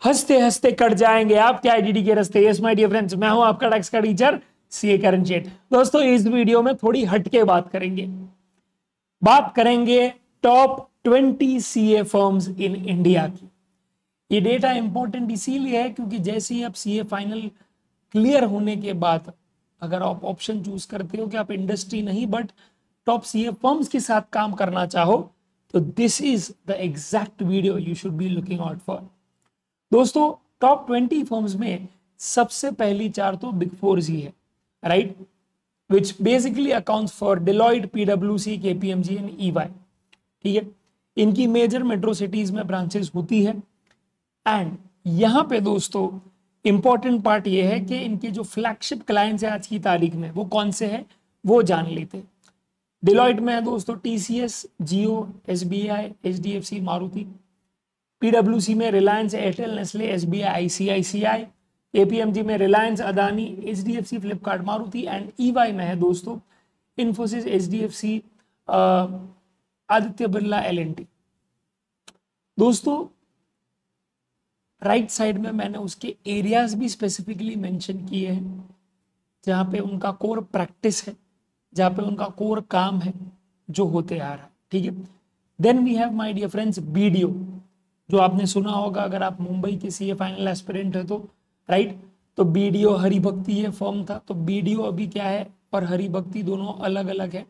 हंसते हंसते कट जाएंगे आपके आईडीडी के रास्ते। यस माय डियर फ्रेंड्स, मैं हूं आपका टैक्स का टीचर सीए करण शेठ। दोस्तों इस वीडियो में थोड़ी हटके बात करेंगे top 20 CA firms in India की। ये डेटा इंपॉर्टेंट इसीलिए है क्योंकि जैसे ही आप सीए फाइनल क्लियर होने के बाद अगर आप ऑप्शन चूज करते हो कि आप इंडस्ट्री नहीं बट टॉप सीए फर्म्स के साथ काम करना चाहो, तो this is the exact video you should be looking out for. दोस्तों टॉप 20 फर्म्स में सबसे पहली चार तो बिग फोर्स ही है, right, which basically accounts for Deloitte, पीडब्ल्यूसी, केपीएमजी एंड ईवाई। ठीक है, इनकी मेजर मेट्रो सिटीज में ब्रांचेस होती है। एंड यहां पे दोस्तों इंपॉर्टेंट पार्ट ये है कि इनके जो फ्लैगशिप क्लाइंट्स है आज की तारीख में वो कौन से हैं वो जान लेते हैं। डिलॉयट में है दोस्तों TCS, Jio, SBI, HDFC, Maruti. पीडब्ल्यूसी में Reliance, Airtel, Nestle, SBI, ICICI. APMG में Reliance, Adani, HDFC, Flipkart, Maruti. And EY में है दोस्तों इन्फोसिस, एचडीएफसी, आदित्य बिरला, एलएनटी। दोस्तों राइट साइड में मैंने उसके एरियाज भी स्पेसिफिकली मेंशन किए हैं जहां पे उनका कोर प्रैक्टिस है, जहां पे उनका कोर काम है जो होते आ रहा है। ठीक है, then we have my dear friends BDO, जो आपने सुना होगा अगर आप मुंबई के सीए फाइनल एस्पिरेंट है तो, राइट। तो बीडीओ हरिभक्ति ये फॉर्म था, तो बीडीओ अभी क्या है और हरिभक्ति दोनों अलग अलग है।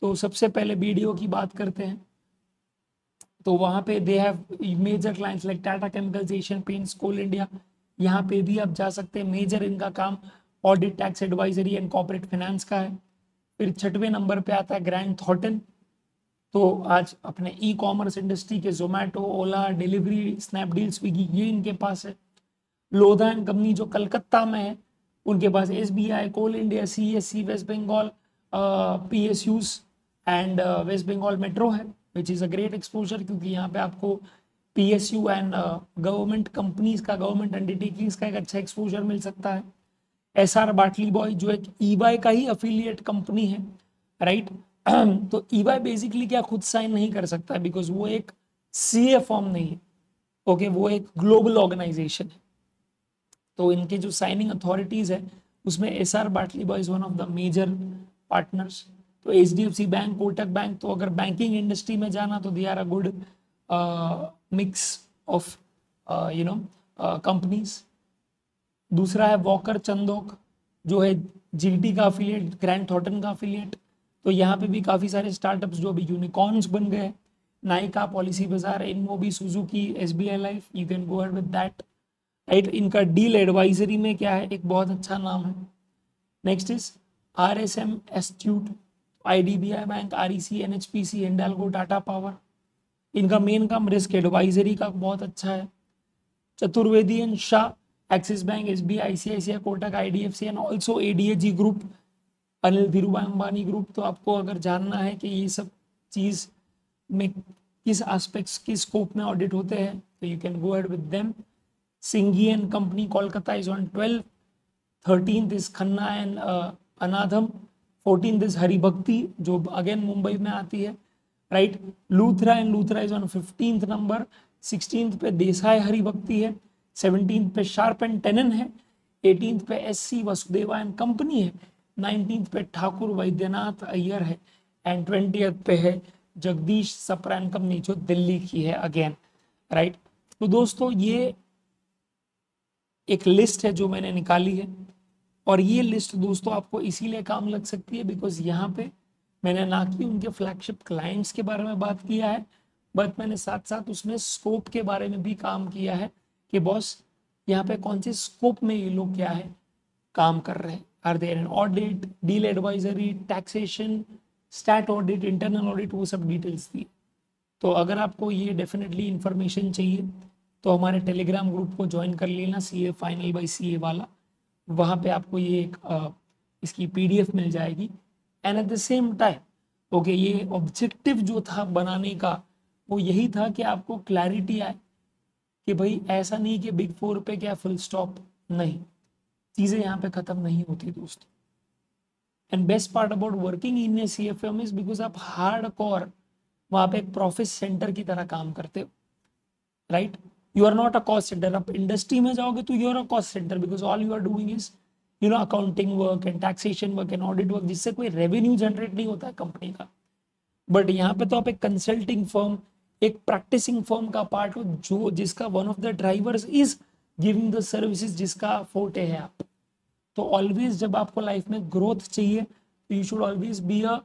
तो सबसे पहले बीडीओ की बात करते हैं। तो वहां पे they have major clients like Tata Chemicals, Asian Paints, Coal India. यहाँ पे भी आप जा सकते हैं। मेजर इनका काम audit, tax advisory and corporate finance का है। फिर 6वें नंबर पे आता है ग्रैंड थॉर्टन। तो आज अपने ई कॉमर्स इंडस्ट्री के जोमेटो, ओला, डिलीवरी, स्नैपडील, स्विगी ये इनके पास है। लोधा एंड कंपनी जो कलकत्ता में है उनके पास SBI, Coal India, CSC, West Bengal PSUs and West Bengal metro है, which is a great exposure क्योंकि यहाँ पे आपको पीएसयू एंड गवर्नमेंट कंपनीज का, गवर्नमेंट अंडरटेकिंग्स का एक अच्छा एक्सपोजर मिल सकता है। एसआर बाटली बॉय जो एक ईवाई का ही अफिलिएट कंपनी है, राइट। तो ईवाई बेसिकली क्या खुद साइन नहीं कर सकता है बिकॉज वो एक सीए फॉर्म नहीं है, ओके, वो एक ग्लोबल ऑर्गेनाइजेशन है। तो इनके जो साइनिंग अथॉरिटीज है उसमें SR Batliboi is one of the major partners. तो एचडीएफसी बैंक, कोटक बैंक, तो अगर बैंकिंग इंडस्ट्री में जाना तो they are a good mix of companies. दूसरा है वॉकर चंदोक जो है जीटी का अफिलिएट, ग्रैंड थॉर्टन का अफिलिएट। तो यहाँ पे भी काफ़ी सारे स्टार्टअप्स जो अभी यूनिकॉर्न्स बन गए, नाइका, पॉलिसी बाजार, InMobi, Suzuki, SBI life, you can go ahead with that, right. इनका डील एडवाइजरी में क्या है, एक बहुत अच्छा नाम है। Next is RSM astute, IDBI bank, REC, NHPC, Hindalco, Tata power. इनका मेन काम रिस्क एडवाइजरी का बहुत अच्छा है। Chaturvedi and Shah, axis bank, SBI, ICICI, Kotak, IDFC and also ADAG group, Anil Dhirubhai Ambani group. तो आपको अगर जानना है कि ये सब चीज में किस एस्पेक्ट्स की स्कोप में ऑडिट होते हैं तो you can go ahead with them. Singhi and company, Kolkata is on 12th, 13th is Khanna and Anandam, 14th is Haribhakti जो अगेन मुंबई में आती है, right. Luthra and Luthra is on 15th number, 16th पे देसाई हरिभक्ति है, 17th पे शार्प एंड टेनन है, 18th पे एससी वसुदेवा एंड कंपनी है, 19th पे ठाकुर वैद्यनाथ अय्यर है एंड 20th पे है जगदीश सप्रा एंड कंपनी जो दिल्ली की है अगेन, राइट। तो दोस्तों ये एक लिस्ट है जो मैंने निकाली है और ये लिस्ट दोस्तों आपको इसीलिए काम लग सकती है बिकॉज यहाँ पे मैंने ना कि उनके फ्लैगशिप क्लाइंट्स के बारे में बात किया है बट मैंने साथ साथ उसमें स्कोप के बारे में भी काम किया है कि बॉस यहाँ पे कौन से स्कोप में ये लोग क्या है काम कर रहे हैं। Are there in audit, deal advisory, taxation, stat audit, internal audit, वो सब डिटेल्स दी। तो अगर आपको ये डेफिनेटली इंफॉर्मेशन चाहिए तो हमारे टेलीग्राम ग्रुप को ज्वाइन कर लेना, सीए फाइनल बाय सीए वाला। वहाँ पे आपको ये एक इसकी पीडीएफ मिल जाएगी and at the same time okay ये ऑब्जेक्टिव जो था बनाने का वो यही था कि आपको क्लैरिटी आए कि भाई ऐसा नहीं कि बिग फोर पे क्या फुल स्टॉप, नहीं, चीज़ें यहाँ पे ख़त्म नहीं होती दोस्तों। And best part about working in A CFM is because आप हार्ड कोर वहाँ पे एक प्रॉफिट सेंटर की तरह काम करते हो, right. You are not a cost centre. आप इंडस्ट्री में जाओगे तो you are a cost centre, because all you are doing is accounting work and taxation work and audit work, जिससे कोई रेवेन्यू जनरेट नहीं होता है कंपनी का. बट यहाँ पे तो आप एक कंसल्टिंग फर्म, एक प्रैक्टिसिंग फर्म का पार्ट हो, जो जिसका one of the drivers is giving the services, जिसका फोटे है आप. तो ऑलवेज जब आपको लाइफ में ग्रोथ चाहिए तो you should always be a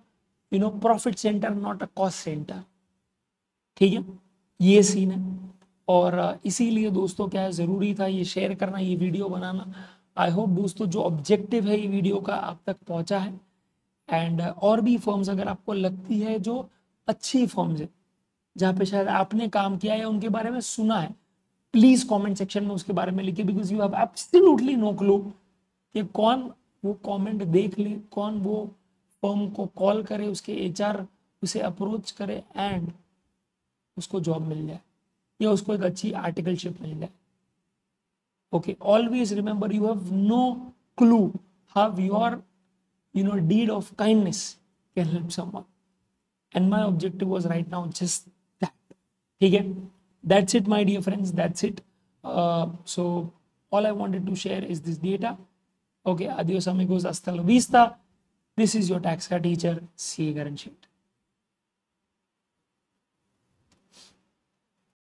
profit centre, not a cost centre. ठीक है, ये सीन है. और इसीलिए दोस्तों क्या है, ज़रूरी था ये शेयर करना, ये वीडियो बनाना. आई होप दोस्तों जो ऑब्जेक्टिव है ये वीडियो का आप तक पहुंचा है. एंड और भी फर्म्स अगर आपको लगती है जो अच्छी फर्म्स है, जहाँ पे शायद आपने काम किया या उनके बारे में सुना है, प्लीज कमेंट सेक्शन में उसके बारे में लिखिए, because you have absolutely no clue कि कौन वो कमेंट देख ले, कौन वो फर्म को कॉल करे, उसके एचआर उसे अप्रोच करे एंड उसको जॉब मिल जाए या उसको एक अच्छी आर्टिकलशिप मिल जाए. Okay, always remember you have no clue how your deed of kindness can help someone, and my objective was right now just that. ठीक है, that's it my dear friends, that's it. So all I wanted to share is this data. Okay, adios amigos, hasta la vista. This is your tax teacher, C. Karan Sheet.